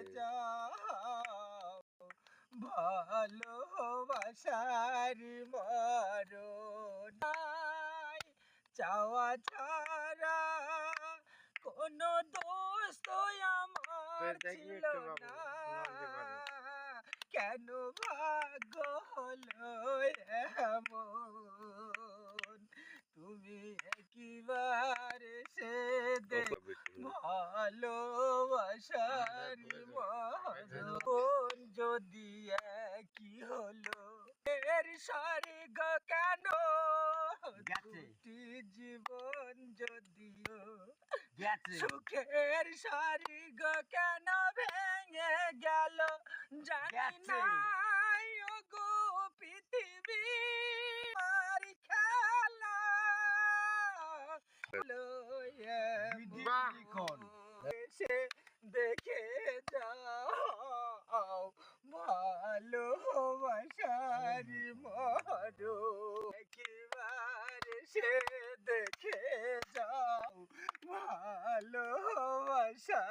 যাও ভালোবাসার মরণ নাই চাওয়া ছাড়া কোনো দোষ তো আমার ছিল না কেন ভাগ্য হলো এমন তুমি একবার সে ভালোবাসার মরণ যদি একই হলো এর স্বর্গ কেন দুটি জীবন যদিও সুখের স্বর্গ কেন ভেঙে গেল জানি না গো পৃথিবী আর খেলা এসে দেখে যাও ভালোবাসার মরণ একবার সে দেখে যাও ভালোবাসা